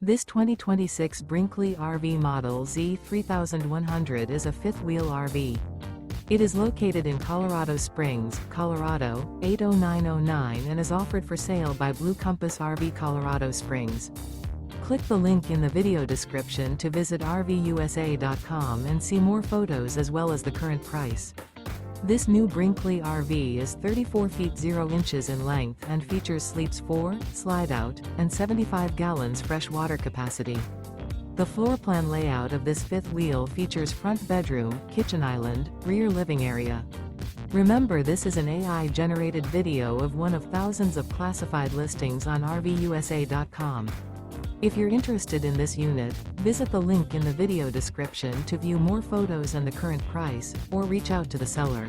This 2026 Brinkley RV Model Z 3100 is a fifth-wheel RV. It is located in Colorado Springs, Colorado, 80909 and is offered for sale by Blue Compass RV Colorado Springs. Click the link in the video description to visit RVUSA.com and see more photos as well as the current price. This new Brinkley RV is 34 feet 0 inches in length and features sleeps 4, slide-out, and 75 gallons fresh water capacity. The floor plan layout of this fifth wheel features front bedroom, kitchen island, rear living area. Remember, this is an AI-generated video of one of thousands of classified listings on RVUSA.com. If you're interested in this unit, visit the link in the video description to view more photos and the current price, or reach out to the seller.